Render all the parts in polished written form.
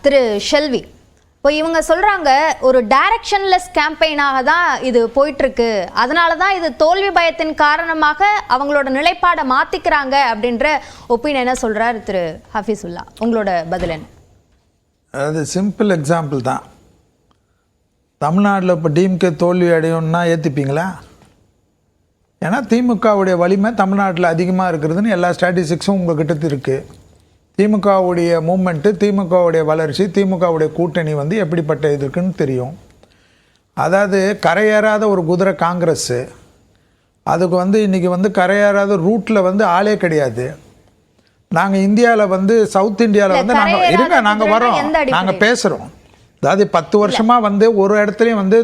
திரு ஷெல்வி, இப்போ இவங்க சொல்றாங்க ஒரு டைரக்ஷன்லெஸ் கேம்பெயினாக தான் இது போயிட்டு இருக்கு, அதனால தான் இது தோல்வி பயத்தின் காரணமாக அவங்களோட நிலைப்பாடை மாத்திக்கிறாங்க அப்படின்ற ஒப்பீனியனை சொல்றாரு திரு ஹஃபீசுல்லா. உங்களோட பதில் என்ன? அது சிம்பிள் எக்ஸாம்பிள் தான். தமிழ்நாட்டில் இப்போ டிஎம்கே தோல்வி அடையும்னா ஏற்றுப்பீங்களா? ஏன்னா திமுகவுடைய வலிமை தமிழ்நாட்டில் அதிகமாக இருக்கிறதுன்னு எல்லா ஸ்டாட்டிஸ்டிக்ஸும் உங்கள்கிட்ட இருக்குது. திமுகவுடைய மூமெண்ட்டு, திமுகவுடைய வளர்ச்சி, திமுகவுடைய கூட்டணி வந்து எப்படிப்பட்ட இது இருக்குன்னு தெரியும். அதாவது கரையேறாத ஒரு குதிரை காங்கிரஸ்ஸு, அதுக்கு வந்து இன்றைக்கி வந்து கரையேறாத ரூட்டில் வந்து ஆளே கிடையாது. நாங்கள் இந்தியாவில் வந்து சவுத் இந்தியாவில் வந்து நாங்கள் வரோம், நாங்கள் பேசுகிறோம். அதாவது 10 வருஷமாக வந்து ஒரு இடத்துலையும் வந்து,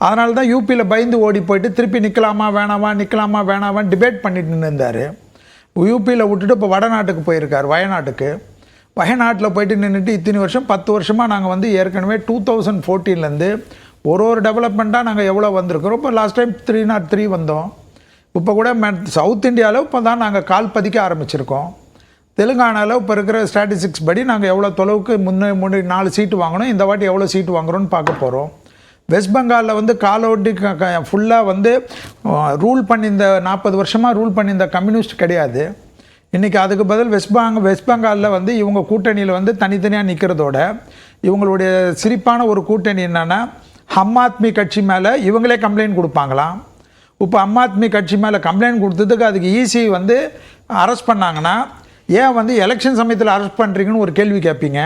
அதனால தான் யூபியில் பயந்து ஓடி போயிட்டு திருப்பி நிற்கலாமா வேணாமான்னு டிபேட் பண்ணிட்டு இருந்தார். யூபியில் விட்டுட்டு இப்போ வடநாட்டுக்கு போயிருக்கார், வயநாட்டில் போயிட்டு நின்றுட்டு இத்தனை வருஷம் 10 வருஷமாக நாங்கள் வந்து ஏற்கனவே 2014 ஒரு டெவலப்மெண்ட்டாக நாங்கள் எவ்வளோ வந்திருக்கிறோம். இப்போ லாஸ்ட் டைம் 303 வந்தோம். இப்போ கூட சவுத் இந்தியாவில் இப்போ தான் நாங்கள் கால் பதிக்க ஆரம்பிச்சிருக்கோம். தெலுங்கானாவில் இப்போ இருக்கிற ஸ்டாட்டிஸ்டிக்ஸ் படி நாங்கள் எவ்வளோ தொலைவுக்கு முன்னே 4 சீட்டு வாங்கணும், இந்த வாட்டி எவ்வளோ சீட்டு வாங்குகிறோன்னு பார்க்க போகிறோம். வெஸ்ட் பெங்காலில் வந்து காலோட்டி ஃபுல்லாக வந்து ரூல் பண்ணி இந்த 40 வருஷமாக ரூல் பண்ணி இந்த கம்யூனிஸ்ட் கிடையாது. இன்றைக்கி அதுக்கு பதில் வெஸ்ட் பெங்காலில் வந்து இவங்க கூட்டணியில் வந்து தனித்தனியாக நிற்கிறதோட இவங்களுடைய சிரிப்பான ஒரு கூட்டணி என்னென்னா, ஆம் ஆத்மி கட்சி மேலே இவங்களே கம்ப்ளைண்ட் கொடுப்பாங்களாம். இப்போ ஆம் ஆத்மி கட்சி மேலே கம்ப்ளைண்ட் கொடுத்ததுக்கு அதுக்கு ஈஸி வந்து அரெஸ்ட் பண்ணாங்கன்னா, ஏன் வந்து எலெக்ஷன் சமயத்தில் அரெஸ்ட் பண்ணுறீங்கன்னு ஒரு கேள்வி கேட்பீங்க.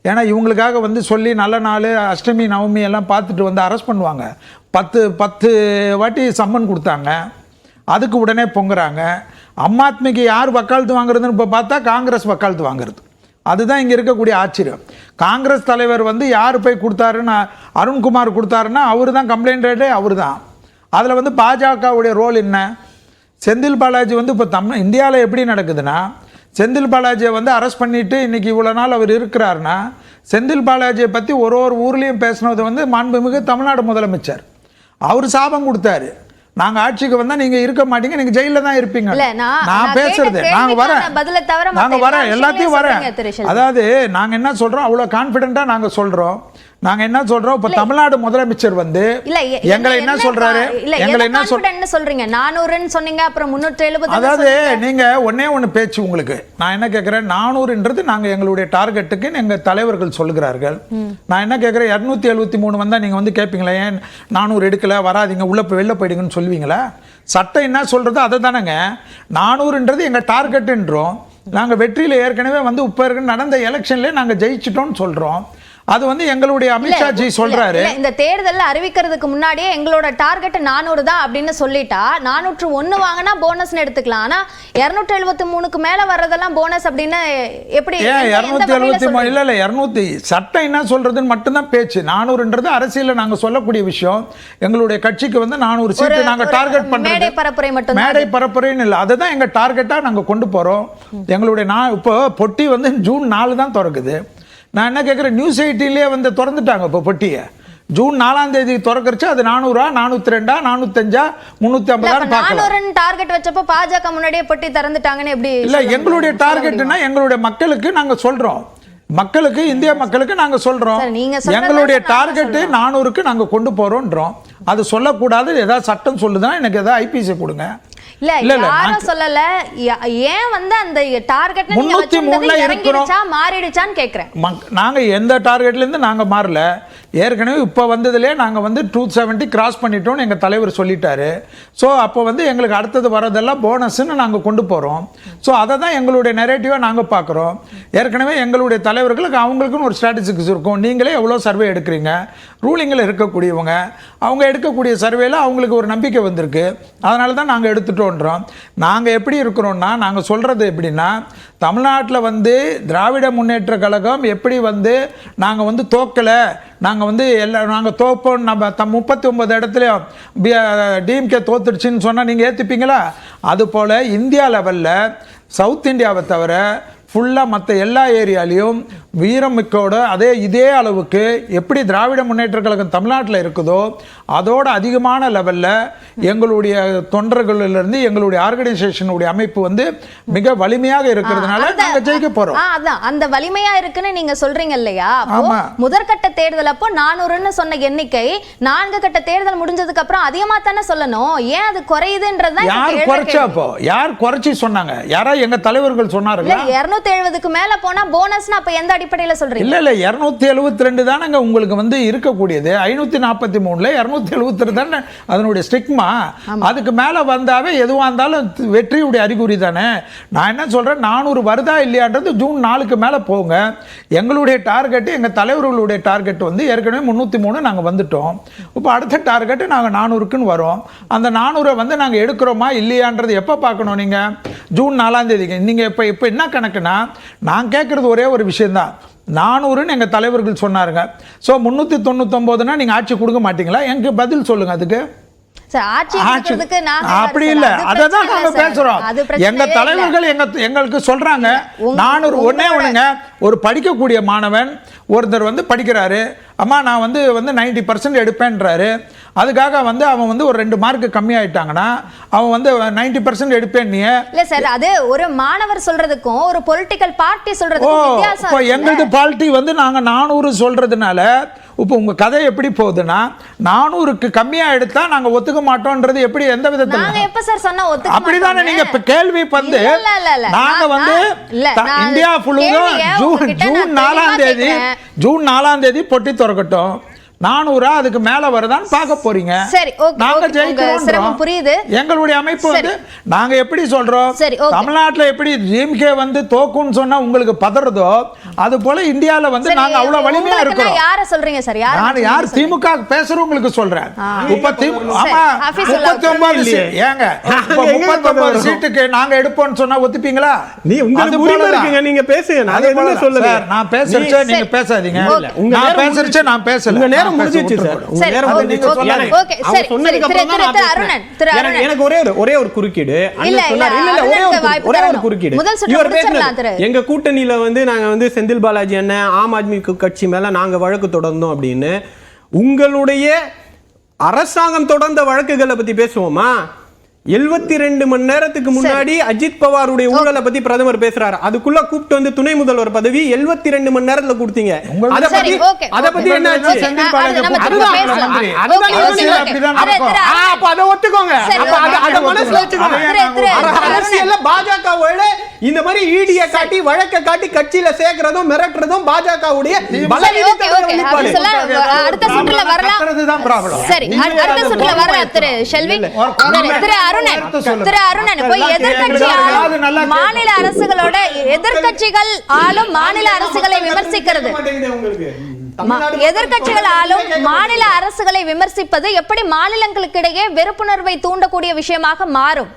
ஏன்னா இவங்களுக்காக வந்து சொல்லி நல்ல நாள் அஷ்டமி நவமி எல்லாம் பார்த்துட்டு வந்து அரெஸ்ட் பண்ணுவாங்க. 10 வாட்டி சம்மன் கொடுத்தாங்க, அதுக்கு உடனே பொங்குறாங்க. ஆம் ஆத்மிக்கு யார் வக்காலத்து வாங்குறதுன்னு இப்போ பார்த்தா காங்கிரஸ் வக்காலத்து வாங்குறது. அதுதான் இங்கே இருக்கக்கூடிய ஆச்சரியம். காங்கிரஸ் தலைவர் வந்து யார் போய் கொடுத்தாருன்னு, அருண்குமார் கொடுத்தாருன்னா அவர் தான் கம்ப்ளைண்ட் ரேட்டே அவர் தான். அதில் வந்து பாஜகவுடைய ரோல் என்ன? செந்தில் பாலாஜி வந்து இப்போ இந்தியாவில் எப்படி நடக்குதுன்னா, செந்தில் பாலாஜியை வந்து அரெஸ்ட் பண்ணிவிட்டு இன்றைக்கி இவ்வளோ நாள் அவர் இருக்கிறாருன்னா, செந்தில் பாலாஜியை பற்றி ஒரு ஊர்லேயும் பேசினது வந்து மாண்புமிகு தமிழ்நாடு முதலமைச்சர். அவர் சாபம் கொடுத்தாரு, நாங்கள் ஆட்சிக்கு வந்தால் நீங்கள் இருக்க மாட்டீங்க, நீங்கள் ஜெயிலில் தான் இருப்பீங்க. நான் பேசுறது நாங்கள் வரேன் எல்லாத்தையும் வரேன். அதாவது நாங்கள் என்ன சொல்கிறோம், அவ்வளோ கான்ஃபிடென்ட்டாக நாங்கள் சொல்கிறோம். நாங்கள் என்ன சொல்கிறோம், இப்போ தமிழ்நாடு முதலமைச்சர் வந்து எங்களை என்ன சொல்கிறாரு, எங்களை என்ன சொல்கிறீங்க, 400ன்னு சொன்னீங்க, அப்புறம் 370. அதாவது நீங்கள் ஒன்று பேச்சு உங்களுக்கு நான் என்ன கேட்குறேன், 400ன்றது நாங்கள் எங்களுடைய டார்கெட்டுக்கு எங்கள் தலைவர்கள் சொல்லுகிறார்கள். நான் என்ன கேட்குறேன், 273 வந்தால் நீங்கள் வந்து கேட்பீங்களா, ஏன் 400 எடுக்கலை, வராதிங்க, வெளில போயிடுங்கன்னு சொல்லுவீங்களா? சட்டம் என்ன சொல்கிறதோ அதை தானேங்க. 400ன்றது எங்கள் டார்கெட்டுன்றோம். நாங்கள் வெற்றியில் ஏற்கனவே வந்து இப்போ இருக்க நடந்த எலெக்ஷன்லேயே நாங்கள் ஜெயிச்சிட்டோம்னு சொல்கிறோம். அது வந்து எங்களுடைய அமித்ஷாஜி சொல்றாரு. இந்த தேர்தல் அறிவிக்கிறதுக்கு முன்னாடியே எங்களோட டார்கெட் 400 தான் அப்படின்னு சொல்லிட்டா 401 வாங்கினா போனஸ்னு எடுத்துக்கலாம். ஆனா 273க்கு மேல வர்றதெல்லாம் போனஸ் அப்படின்னு எப்படி? 273 இல்ல 200 சட்டம் என்ன சொல்றதுன்னு மட்டும்தான் பேச்சு. 400ன்றது அரசியல்ல நாங்க சொல்லக்கூடிய விஷயம். எங்களுடைய கட்சிக்கு வந்து 400 சீட்டு நாங்க டார்கெட் பண்றது மேடை பரப்புரை மட்டும், மேடை பரப்புரைன்னு இல்லை, அதுதான் எங்க டார்கெட்டா நாங்க கொண்டு போறோம். எங்களுடைய இப்போ பொட்டி வந்து ஜூன் 4 தான் திறக்குது. நான் என்ன கேட்குறேன், நியூஸ் 18 வந்து திறந்துட்டாங்க இப்போ பொட்டியை. ஜூன் 4ஆம் தேதி திறக்கிறச்சு அது 400, 402, 405, 350 பார்க்கலாம். டார்கெட் வச்சப்போ பாஜக முன்னாடியே பொட்டி திறந்துட்டாங்கன்னு எப்படி? இல்லை, எங்களுடைய டார்கெட்னா எங்களுடைய மக்களுக்கு நாங்கள் சொல்கிறோம், மக்களுக்கு, இந்திய மக்களுக்கு நாங்கள் சொல்கிறோம், எங்களுடைய டார்கெட்டு 400க்கு நாங்கள் கொண்டு போகிறோன்றோம். அது சொல்லக்கூடாது, ஏதாவது சட்டம் சொல்லுதுன்னா எனக்கு ஏதாவது ஐபிசி கொடுங்க. இல்ல யாரும் சொல்லல, ஏன் வந்து அந்த டார்கெட் 303ல இறங்கிடுச்சா மாறிடுச்சான்னு கேக்குறேன். நாங்க எந்த டார்கெட்ல இருந்து நாங்க மாறல. ஏற்கனவே இப்போ வந்ததுலேயே நாங்கள் வந்து 270 கிராஸ் பண்ணிட்டோம்னு எங்கள் தலைவர் சொல்லிட்டாரு. ஸோ அப்போ வந்து எங்களுக்கு அடுத்தது வரதெல்லாம் போனஸ்ன்னு நாங்கள் கொண்டு போகிறோம். ஸோ அதை தான் எங்களுடைய நெரேட்டிவாக நாங்கள் பார்க்குறோம். ஏற்கனவே எங்களுடைய தலைவர்களுக்கு அவங்களுக்குன்னு ஒரு ஸ்ட்ராட்டஜிக்ஸ் இருக்கும். நீங்களே எவ்வளோ சர்வே எடுக்கிறீங்க, ரூலிங்கில் இருக்கக்கூடியவங்க, அவங்க எடுக்கக்கூடிய சர்வேல அவங்களுக்கு ஒரு நம்பிக்கை வந்திருக்கு. அதனால தான் நாங்கள் எடுத்துட்டோன்றோம். நாங்கள் எப்படி இருக்கிறோன்னா, நாங்கள் சொல்கிறது எப்படின்னா, தமிழ்நாட்டில் வந்து திராவிட முன்னேற்ற கழகம் எப்படி வந்து நாங்கள் வந்து தோக்கலை, நாங்கள் வந்து நாங்கள் தோப்போம், நம்ம 39 இடத்துலையும் டிஎம்கே தோத்துடுச்சின்னு சொன்னால் நீங்கள் ஏற்றுப்பீங்களா? அதுபோல் இந்தியா லெவலில் சவுத் இந்தியாவை தவிர ஃபுல்லாக மற்ற எல்லா ஏரியாலையும் வீரமிக்கோட இதே அளவுக்கு எப்படி திராவிட முன்னேற்ற கழகம் தமிழ்நாட்டில் இருக்குதோ அதோட அதிகமான லெவலில் எங்களுடைய தொண்டர்களிலிருந்து எங்களுடைய ஆர்கனைசேஷனுடைய அமைப்பு வந்து மிக வலிமையாக இருக்கிறதுனால நாங்க ஜெயிக்க போறோம். அதான் அந்த வலிமையா இருக்குன்னு நீங்க சொல்றீங்க இல்லையா? ஆமா. முதற்கட்ட தேர்தல் அப்போ 400ன்னு சொன்ன எண்ணிக்கை 4 கட்ட தேர்தல் முடிஞ்சதுக்கு அப்புறம் அதிகமா தானே சொல்லணும். ஏன் அது குறையுதுன்றதுதான் யார் குறைச்சப்போ யார் குறைச்சி சொன்னாங்க? யாரா எங்க தலைவர்கள் சொன்னாருங்களா? 270க்கு மேல போனா போனஸ்னா அப்ப எந்த அடிப்படையில சொல்றீங்க? இல்ல 272 தானங்க உங்களுக்கு வந்து இருக்கக்கூடியது. 543ல 272 தானே அதனுடைய ஸ்டிக்மா. அதுக்கு மேல வந்தாவே எதுவா இருந்தாலும் வெற்றியுடைய அறிகுறி தானே. நான் என்ன சொல்றேன், 400 வருதா இல்லையான்றது ஜூன் 4க்கு மேல போங்க. எங்களுடைய டார்கெட், எங்க தலைவர்களுடைய டார்கெட் வந்து ஏற்கனவே 303 நாங்க வந்துட்டோம். இப்போ அடுத்த டார்கெட் நாங்க 400க்குன்னு வரோம். அந்த 400 வந்து நாங்க எடுக்கிறோமா இல்லையான்றது எப்ப பார்க்கணும்? நீங்க ஜூன் 4ஆம் தேதிக்கு நீங்க இப்ப என்ன கணக்குனா, நான் கேட்கறது ஒரே ஒரு விஷயம் தான். 400ன்னு எங்க தலைவர்கள் சொன்னாருங்க. ஸோ 399னா நீங்க ஆட்சி கொடுக்க மாட்டீங்களா? எனக்கு பதில் சொல்லுங்க அதுக்கு. அப்படி இல்ல, அததான் நாங்க பேசுறோம். எங்க தலைவர்கள் எங்களுக்கு சொல்றாங்க 400. ஒண்ணுங்க, ஒரு படிக்கக்கூடிய மாணவன் ஒருத்தர் வந்து படிக்கிறாரு, அம்மா நான் வந்து 90% எடுப்பேன்றாரு. அதுக்காக வந்து அவன் வந்து ஒரு 2 மார்க் கம்மி ஆயிட்டாங்கன்னா அவன் வந்து 90% எடுப்பேன். இல்ல சார், அது ஒரு மாணவர் சொல்றதுக்கும் ஒரு பொலிட்டிக்கல் பார்ட்டி சொல்றதுக்கும் வித்தியாசம். இப்போ எங்களுது பார்ட்டி வந்து நாங்க 400 சொல்றதுனால இப்போ உங்க கதை எப்படி போகுதுன்னா, 400க்கு கம்மியா எடுத்தா நாங்க ஒத்துக்க மாட்டோம்ன்றது எப்படி, எந்த விதத்துல? நாங்க எப்ப சார் சொன்னா ஒத்துக்க அப்படிதானே நீங்க இப்ப கேள்வி வந்து நாங்க வந்து இந்தியா ஃபுல்லும் ஜூன் 4ஆம் தேதி பொட்டி திறக்கட்டும். 400 அதுக்கு மேல வருதான்னு பார்க்க போறீங்க. சரி, ஓகே. நாங்க ஜெயிக்கிறோம், புரியுது. எங்களுடைய அமைப்பு வந்து நாங்க எப்படி சொல்றோம், தமிழ்நாட்டுல எப்படி ஜிஎம்கே வந்து தோக்குன்னு சொன்னா உங்களுக்கு பதறதோ அது போல இந்தியால வந்து நாங்க அவ்வளவு வலிமையா இருக்கிறோம். யார சொல்றீங்க சார்? யார் திமுக பேசுறவங்களுக்கு சொல்றேன். இப்ப ஆமா 39 ஏங்க 39 சீட்டுக்கு நாங்க எடுப்போம்னு சொன்னா ஒத்துப்பீங்களா? நீ உங்களுக்கு உரிமை இருக்குங்க, நீங்க பேசுங்க. நான் எதுவும் சொல்லல. நான் பேசுறேன், நீங்க பேசாதீங்க. நான் பேசுறேன், நான் பேசல. முடிஞ்சிச்சு சார். உங்க நேரம் முடிஞ்சிச்சு. அவர் சொன்னதுக்கு அப்புறம் தான் நான் பேசுறேன். எனக்கு ஒரே ஒரு குறுக்கீடு. அண்ணன் சொன்னார். இல்ல ஒரே ஒரு குறுக்கீடு. இவர் பேசுறாரு, எங்க கூட்டணியில வந்து நாங்க வந்து செந்தில் பாலாஜி அண்ணன் ஆம் ஆத்மி கட்சி மேல நாங்க வழக்கு தொடர்ந்தோம் அப்படின்னு. உங்களுடைய அரசாங்கம் தொடர்ந்த வழக்குகளை பத்தி பேசுவோமா? 72 மணி நேரத்துக்கு முன்னாடி அஜித் பவாருடைய ஊழலை பத்தி பிரதமர் பேசுறாரு. அதுக்குள்ள கூப்பிட்டு வந்து துணை முதல்வர் பதவி 72 மணி நேரத்துல கொடுத்தீங்க. அத பத்தி என்ன ஆச்சு? அப்ப அத ஒத்துக்கோங்க. அத மனசுல வச்சுக்கோங்க. அரசியல்ல பாஜகவோட இந்த மாதிரி ஈடிய காட்டி வழக்க காட்டி கட்சியில சேர்க்கிறதும் மிரட்டுறதும் பாஜகவுடைய பலவீனத்தை வெளிப்பாடு. அடுத்த சுற்றுல வரலாம். சரி, அடுத்த சுற்றுல வரலாம். திரு செல்வி, திரு அருணன், இப்போ மாநில அரசுகளோட எதிர்க்கட்சிகள் ஆளும் மாநில அரசுகளை விமர்சிக்கிறது, எதிர்க்கட்சிகள் ஆளும் மாநில அரசுகளை விமர்சிப்பது எப்படி மாநிலங்களுக்கு இடையே வெறுப்புணர்வை தூண்டக்கூடிய விஷயமாக மாறும்?